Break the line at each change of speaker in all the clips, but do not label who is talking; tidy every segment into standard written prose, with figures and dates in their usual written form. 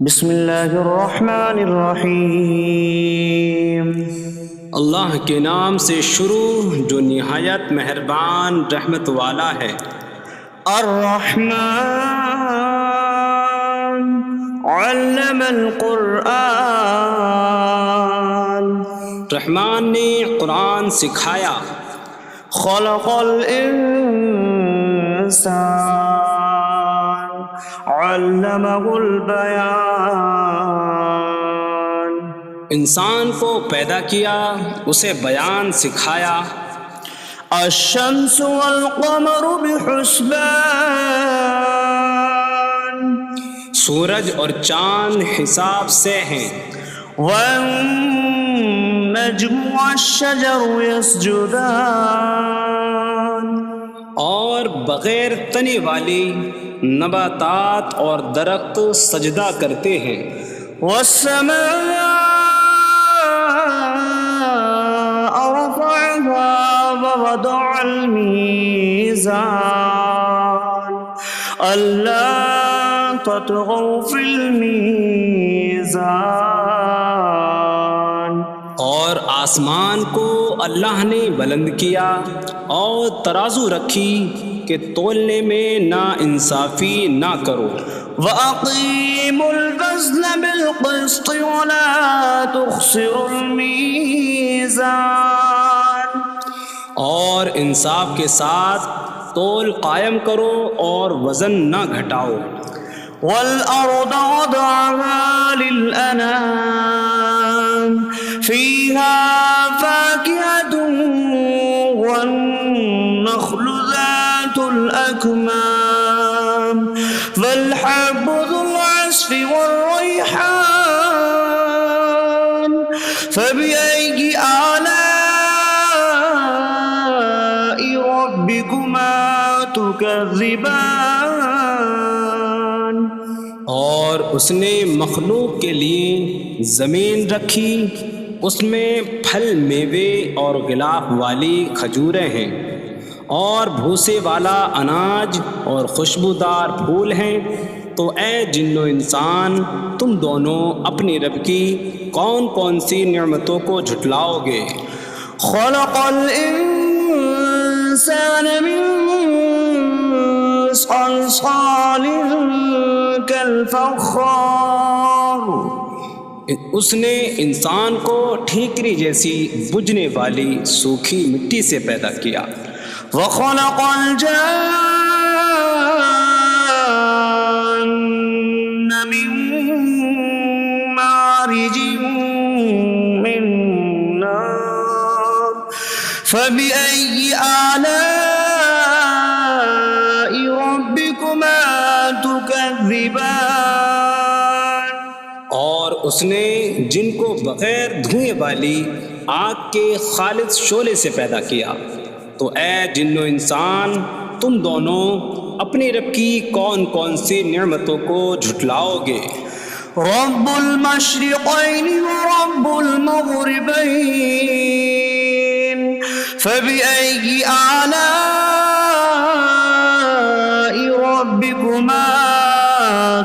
بسم اللہ الرحمن الرحیم۔
اللہ کے نام سے شروع جو نہایت مہربان رحمت والا ہے۔
الرحمن علم القرآن،
رحمان نے قرآن سکھایا۔
خلق الانسان علمہ البیان،
انسان کو پیدا کیا، اسے بیان سکھایا۔
الشمس والقمر بحسبان،
سورج اور چاند حساب سے ہیں۔
والنجم والشجر يسجدان،
اور بغیر تنے والی نباتات اور درخت سجدہ کرتے ہیں۔
والسماء رفعها ووضع الميزان ألا تطغوا في الميزان،
اور آسمان کو اللہ نے بلند کیا اور ترازو رکھی کہ تولنے میں نا انصافی نہ کرو۔
وَأَقِيمُوا الْوَزْنَ بِالْقِسْطِ وَلَا تُخْسِرُوا الْمِيزَانَ،
اور انصاف کے ساتھ تول قائم کرو اور وزن نہ گھٹاؤ۔
وَالْأَرْضَ وَضَعَهَا لِلْأَنَامِ فِيهَا فَاكِهَةٌ وَالنَّخْلُ ذَاتُ الْأَكْمَامِ وَالْحَبُّ ذُو الْعَصْفِ وَالرَّيْحَانُ فَبِأَيِّ آلَاءِ رَبِّكُمَا تُكَذِّبَانِ،
اور اس نے مخلوق کے لیے زمین رکھی، اس میں پھل میوے اور غلاف والی کھجوریں ہیں، اور بھوسے والا اناج اور خوشبودار پھول ہیں۔ تو اے جن و انسان، تم دونوں اپنی رب کی کون کون سی نعمتوں کو جھٹلاؤ گے؟
خلق الانسان من صلصال کالفخار،
اس نے انسان کو ٹھیکری جیسی بجھنے والی سوکھی مٹی سے پیدا کیا۔
وخلق الجان من مارج من نار فبأي آلاء ربكما تكذبان،
اور اس نے جن کو بغیر دھوئیں والی آگ کے خالص شعلے سے پیدا کیا۔ تو اے جن و انسان، تم دونوں اپنی رب کی کون کون سی نعمتوں کو جھٹلاؤ گے؟
رب المشرقین ورب المغربین فبأي آلاء ربكما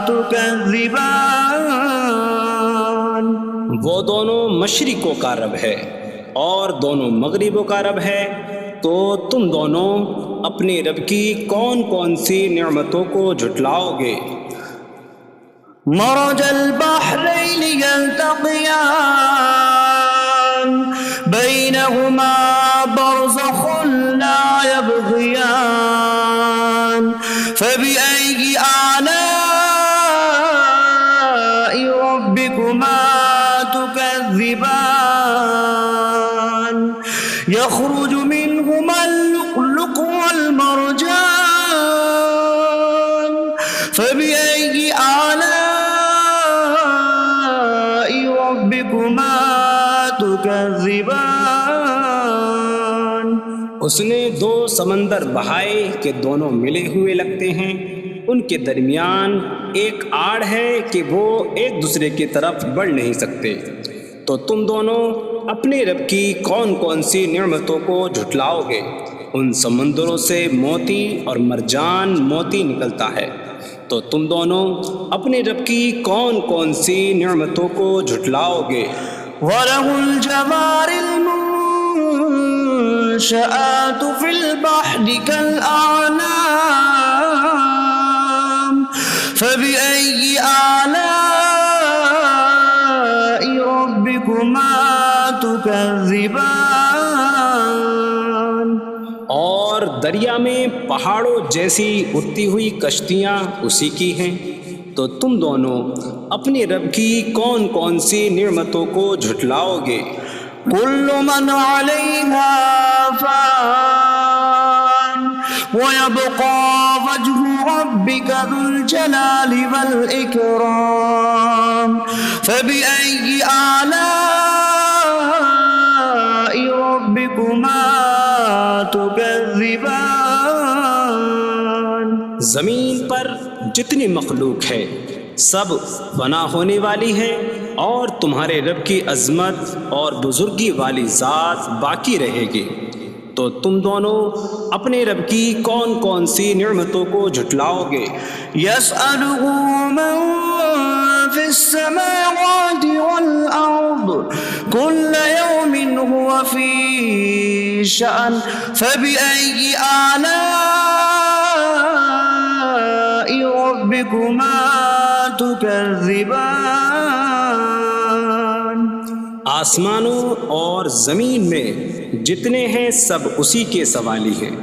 تكذبان،
وہ دونوں مشرقوں کا رب ہے اور دونوں مغربوں کا رب ہے، تو تم دونوں اپنی رب کی کون کون سی نعمتوں کو جھٹلاؤ گے؟
مرج البحرین یلتقیان بینہما برزخ لا یبغیان فبأي آلاء ربكما تكذبان، يخرج منهما اللؤلؤ والمرجان فبأي آلاء ربكما تكذبان،
اس نے دو سمندر بہائے کہ دونوں ملے ہوئے لگتے ہیں، ان کے درمیان ایک آڑ ہے کہ وہ ایک دوسرے کی طرف بڑھ نہیں سکتے۔ تو تم دونوں اپنے رب کی کون کون سی نعمتوں کو جھٹلاؤ گے؟ ان سمندروں سے موتی اور مرجان موتی نکلتا ہے، تو تم دونوں اپنے رب کی کون کون سی نعمتوں کو جھٹلاؤ گے؟
وَلَهُ الْجَوَارِ الْمُنشَآتُ فِي الْبَحْرِ كَالْأَعْلَامِ فَبِأَيِّ آلَاءِ رَبِّكُمَا تُكَذِّبَانِ۔
اور دریا میں پہاڑوں جیسی اڑتی ہوئی کشتیاں اسی کی ہیں، تو تم دونوں اپنے رب کی کون کون سی نعمتوں کو جھٹلاؤ گے؟
كل من عليها فان ويبقى وجه ربك ذو الجلال والإكرام فبأي آلاء ربكما تكذبان۔
زمین پر جتنی مخلوق ہے سب فنا ہونے والی ہے، اور تمہارے رب کی عظمت اور بزرگی والی ذات باقی رہے گی، تو تم دونوں اپنے رب کی کون کون سی نعمتوں کو جھٹلاؤ گے؟
يسأله من في السماوات والأرض كل يوم هو في شأن فبأي آلاء ربكما تكذبان۔
آسمانوں اور زمین میں جتنے ہیں سب اسی کے سوالی ہیں،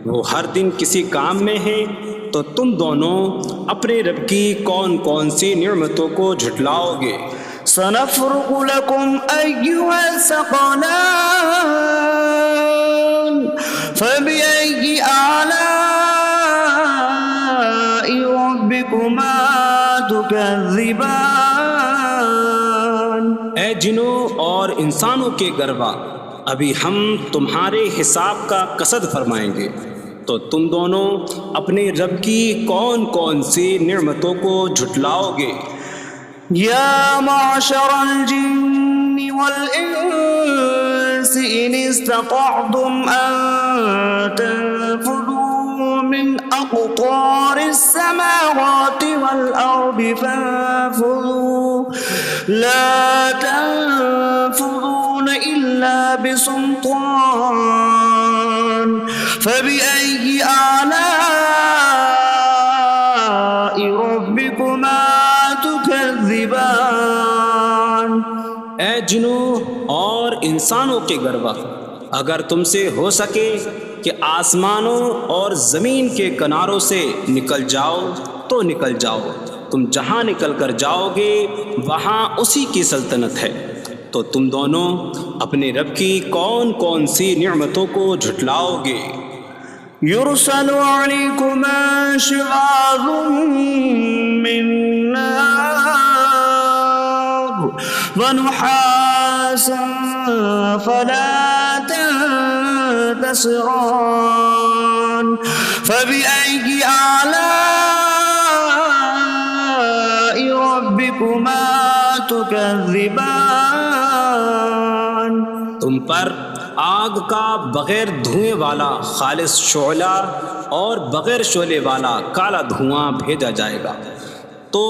وہ ہر دن کسی کام میں ہیں، تو تم دونوں اپنے رب کی کون کون سی نعمتوں کو جھٹلاؤ گے؟
سنفرغ لكم أيها الثقلان فبأي آلاء ربكما تكذبان۔
اے جنوں اور انسانوں کے گروہ، ابھی ہم تمہارے حساب کا قصد فرمائیں گے، تو تم دونوں اپنے رب کی کون کون سی نعمتوں کو جھٹلاؤ گے؟
یا معشر الجن والانس ان استطعتم ان تنفذوا من اقطار السماوات والارض فانفذوا لا تنفذون الا بسلطان فبأي آلاء ربكما تكذبان۔
اے جنوں اور انسانوں کے گروہ، اگر تم سے ہو سکے کہ آسمانوں اور زمین کے کناروں سے نکل جاؤ تو نکل جاؤ، تم جہاں نکل کر جاؤ گے وہاں اسی کی سلطنت ہے، تو تم دونوں اپنے رب کی کون کون سی نعمتوں کو جھٹلاؤ گے؟
يرسل عليكما شواظ من نار ونحاسا فلا تنتصران فبأي آلاء ربكما تكذبان۔
تم پر آگ کا بغیر دھوئیں والا خالص شعلہ اور بغیر شعلے والا کالا دھواں بھیجا جائے گا، تو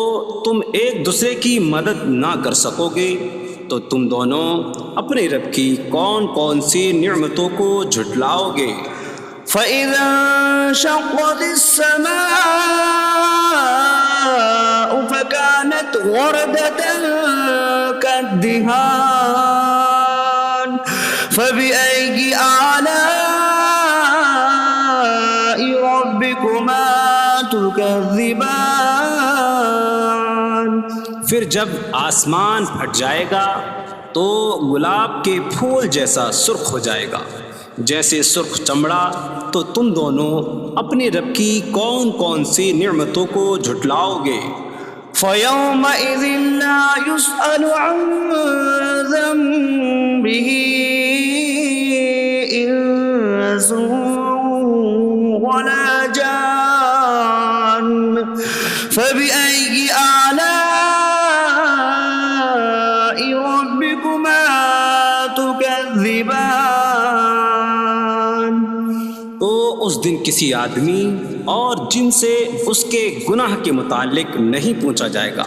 تم ایک دوسرے کی مدد نہ کر سکو گے، تو تم دونوں اپنے رب کی کون کون سی نعمتوں کو جھٹلاؤ گے؟
فَإِذَا انشَقَّتِ السَّمَاءُ فَكَانَتْ وَرْدَةً كَالدِّهَانِ فَبِأَيِّ آلَاءِ رَبِّكُمَا تُكَذِّبَانِ۔
پھر جب آسمان پھٹ جائے گا تو گلاب کے پھول جیسا سرخ ہو جائے گا، جیسے سرخ چمڑا، تو تم دونوں اپنے رب کی کون کون سی نعمتوں کو جھٹلاؤ گے؟
فَيَوْمَئِذٍ لَا يُسْأَلُ عَنْ ذَنبِهِ إِنسٌ وَلَا جَانٌّ فَبِأَيِّ آلَاءِ رَبِّكُمَا تُكَذِّبَانِ۔
تو اس دن کسی آدمی اور جن سے اس کے گناہ کے متعلق نہیں پوچھا جائے گا،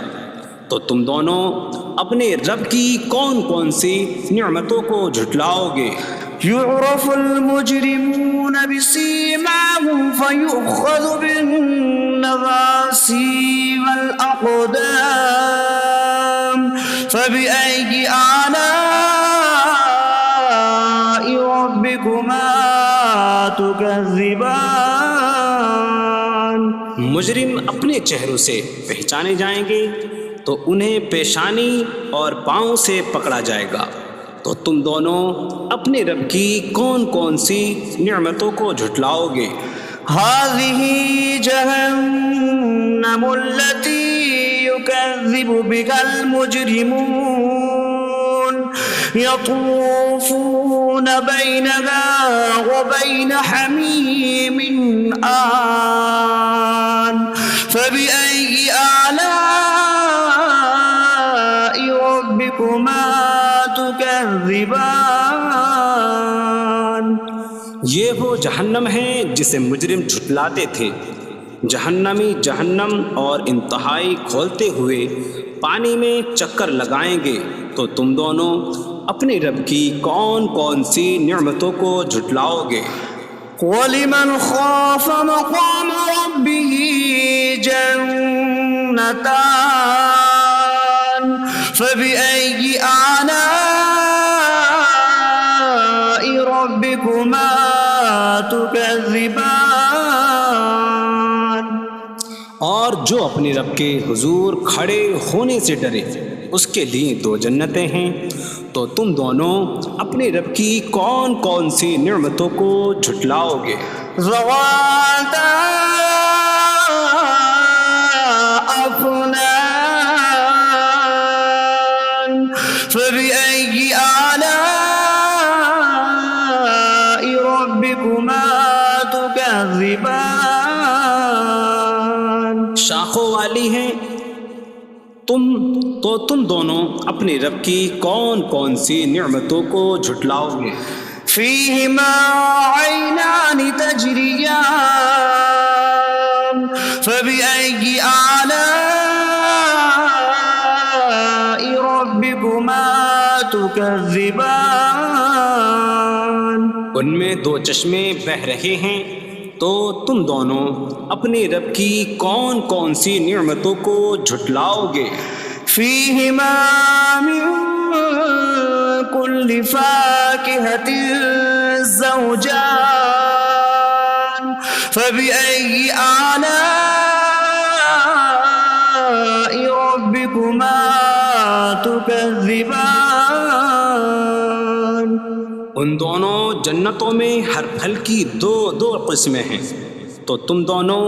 تو تم دونوں اپنے رب کی کون کون سی نعمتوں کو جھٹلاؤ گے؟
يعرف المجرمون بسيماهم فيؤخذ بالنواصي والأقدام فبأي آلاء ربكما تكذبان۔
مجرم اپنے چہروں سے پہچانے جائیں گے تو انہیں پیشانی اور پاؤں سے پکڑا جائے گا، تو تم دونوں اپنے رب کی کون کون سی نعمتوں کو جھٹلاؤ گے؟
هذه جهنم التي يكذب بها المجرمون يطوفون بينها وبين حميم آن فبأي آلاء ربكما تكذبان۔
یہ وہ جہنم ہے جسے مجرم جھٹلاتے تھے۔ جہنمی جہنم اور انتہائی کھولتے ہوئے پانی میں چکر لگائیں گے، تو تم دونوں اپنے رب کی کون کون سی نعمتوں کو جھٹلاؤ گے؟
وَلِمَنْ خَافَ مَقَامَ رَبِّهِ جَنَّتَانِ فَبِأَيِّ آلَاءِ رَبِّكُمَا تُكَذِّبَانِ۔
اور جو اپنے رب کے حضور کھڑے ہونے سے ڈرے، اس کے لیے دو جنتیں ہیں، تو تم دونوں اپنے رب کی کون کون سی نعمتوں کو جھٹلاؤ گے؟
ذواتا افنان فبأي آلاء ربكما تكذبان۔
شاخوں والی ہیں تم دونوں اپنے رب کی کون کون سی نعمتوں کو جھٹلاؤ گے؟
فيهما عينان تجريان فبأي آلاء ربكما تكذبان۔
ان میں دو چشمے بہہ رہے ہیں، تو تم دونوں اپنے رب کی کون کون سی نعمتوں کو جھٹلاؤ گے؟
فيهما من كل فاكهة زوجان فبأي آلاء ربكما تكذبان۔
ان دونوں جنتوں میں ہر پھل کی دو قسمیں ہیں، تو تم دونوں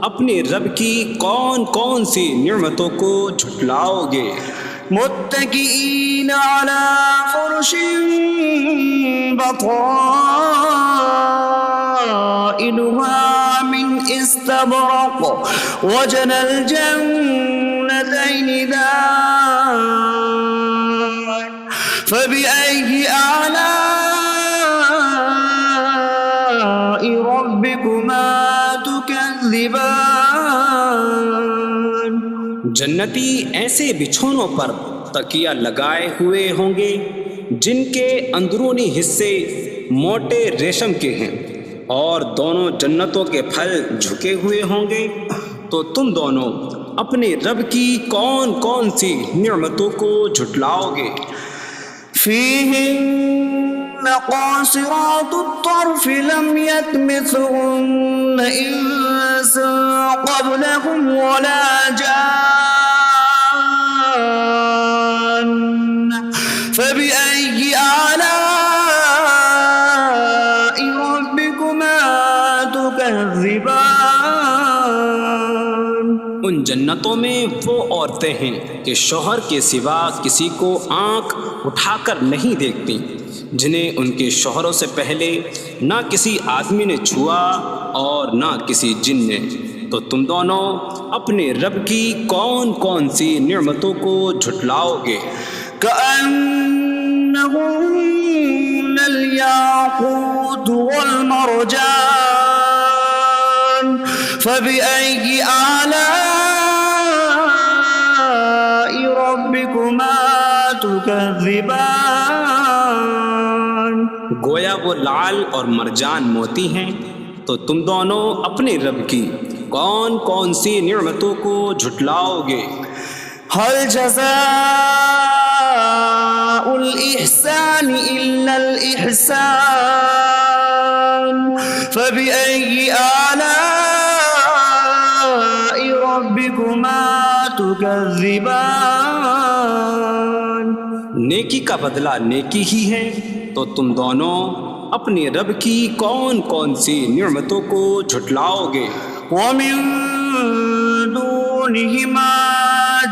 اپنے رب کی کون کون سی نعمتوں کو جھٹلاؤ گے؟
متكئين على فرش بطائنها من استبرق وجنى الجنتين دان فبأي آلاء ربكما تكذبان۔
جنتی ایسے بچھونوں پر تکیہ لگائے ہوئے ہوں گے جن کے اندرونی حصے موٹے ریشم کے ہیں، اور دونوں جنتوں کے پھل جھکے ہوئے ہوں گے، تو تم دونوں اپنے رب کی کون کون سی نعمتوں کو جھٹلاؤ گے؟
فيهن قاصرات الطرف لم يطمثهن إنس قبلهم ولا جان فبأي آلاء ربكما تكذبان۔
ان جنتوں میں وہ عورتیں ہیں کہ شوہر کے سوا کسی کو آنکھ اٹھا کر نہیں دیکھتی، جنہیں ان کے شوہروں سے پہلے نہ کسی آدمی نے چھوا اور نہ کسی جن نے، تو تم دونوں اپنے رب کی کون کون سی نعمتوں کو جھٹلاؤ گے؟
كأنهم الياقوت والمرجان فبأي آلاء ربكما تكذبان
گویا وہ لعل اور مرجان موتی ہیں، تو تم دونوں اپنے رب کی کون کون سی نعمتوں کو جھٹلاؤ گے؟
هل جزاء الإحسان إلا الإحسان فبأي آلاء ربكما تكذبان
نیکی کا بدلہ نیکی ہی ہے، تو تم دونوں اپنے رب کی کون کون سی نعمتوں کو جھٹلاؤ گے؟
ومن دونهما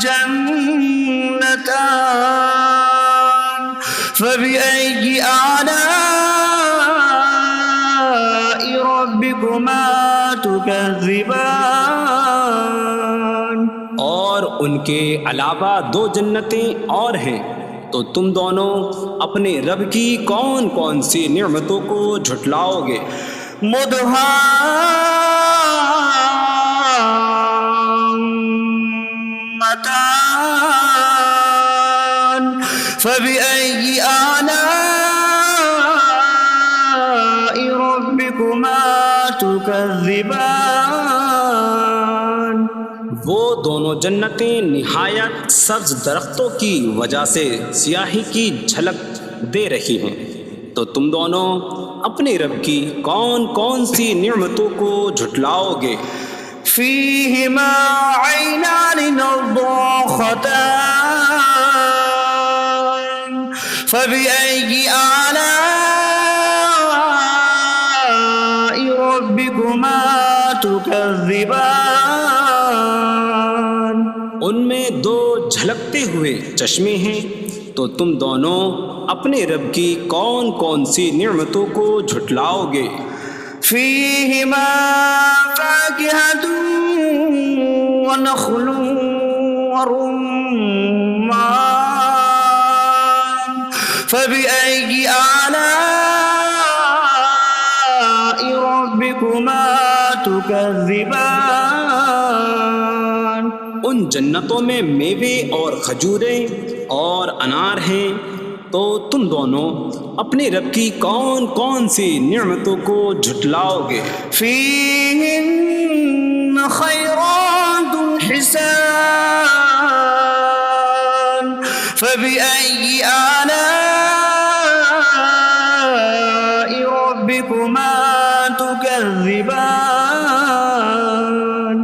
جنتان فبأي آلاء ربكما تكذبان
اور ان کے علاوہ دو جنتیں اور ہیں، تو تم دونوں اپنے رب کی کون کون سی نعمتوں کو جھٹلاؤ گے؟
مدهامتان فبأي آلاء ربكما تكذبان
وہ دونوں جنتیں نہایت سبز درختوں کی وجہ سے سیاہی کی جھلک دے رہی ہیں، تو تم دونوں اپنے رب کی کون کون سی نعمتوں کو جھٹلاؤ گے؟
فيهما عينان نضاختان فبأي آلاء ربكما تكذبان
ان میں دو جھلکتے ہوئے چشمے ہیں، تو تم دونوں اپنے رب کی کون کون سی نعمتوں کو جھٹلاؤ گے؟
فيهما فاكهة ونخل ورمان فبأي آلاء ربكما تكذبان
ان جنتوں میں میوے اور کھجوریں اور انار ہیں، تو تم دونوں اپنے رب کی کون کون سی نعمتوں کو جھٹلاؤ گے؟
فيهن خيرات حسان فبأي آلاء ربكما تكذبان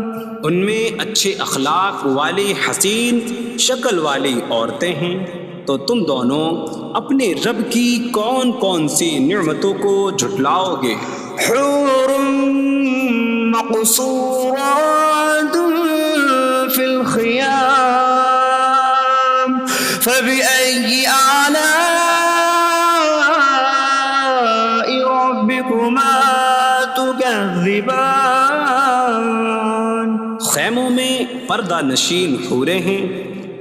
ان میں اچھے اخلاق والی حسین شکل والی عورتیں ہیں، تو تم دونوں اپنے رب کی کون کون سی نعمتوں کو جھٹلاؤ گے؟
حور مقصورات في الخيام فبأي آلاء ربكما تكذبان
خیموں میں پردہ نشین حوریں ہیں،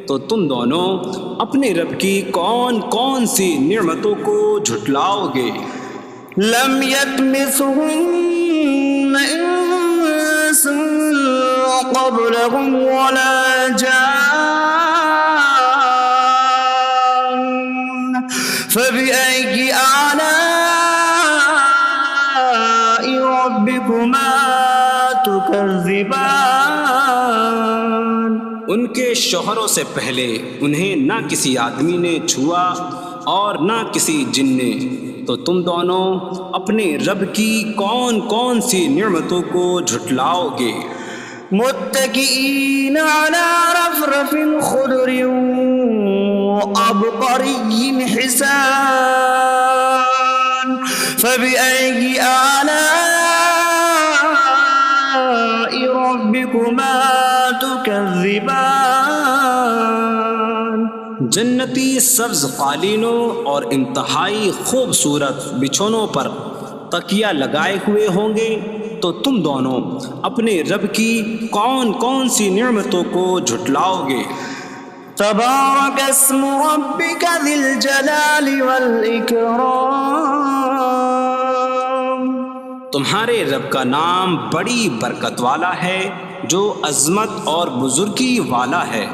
تو تم دونوں اپنے رب کی کون کون سی نعمتوں کو جھٹلاؤ گے؟
لم يطمثهن انس قبلهم ولا جان فبأي آلاء ربكما تكذبان
ان کے شوہروں سے پہلے انہیں نہ کسی آدمی نے چھوا اور نہ کسی جن نے، تو تم دونوں اپنے رب کی کون کون سی نعمتوں کو جھٹلاؤ گے؟
متكئين على رفرف خضر وعبقري حسان فبأي آلاء ربكما تكذبان
جنتی سبز قالینوں اور انتہائی خوبصورت بچھونوں پر تکیہ لگائے ہوئے ہوں گے، تو تم دونوں اپنے رب کی کون کون سی نعمتوں کو جھٹلاؤ گے؟
تبارك اسم ربك ذي الجلال والإكرام
تمہارے رب کا نام بڑی برکت والا ہے جو عظمت اور بزرگی والا ہے۔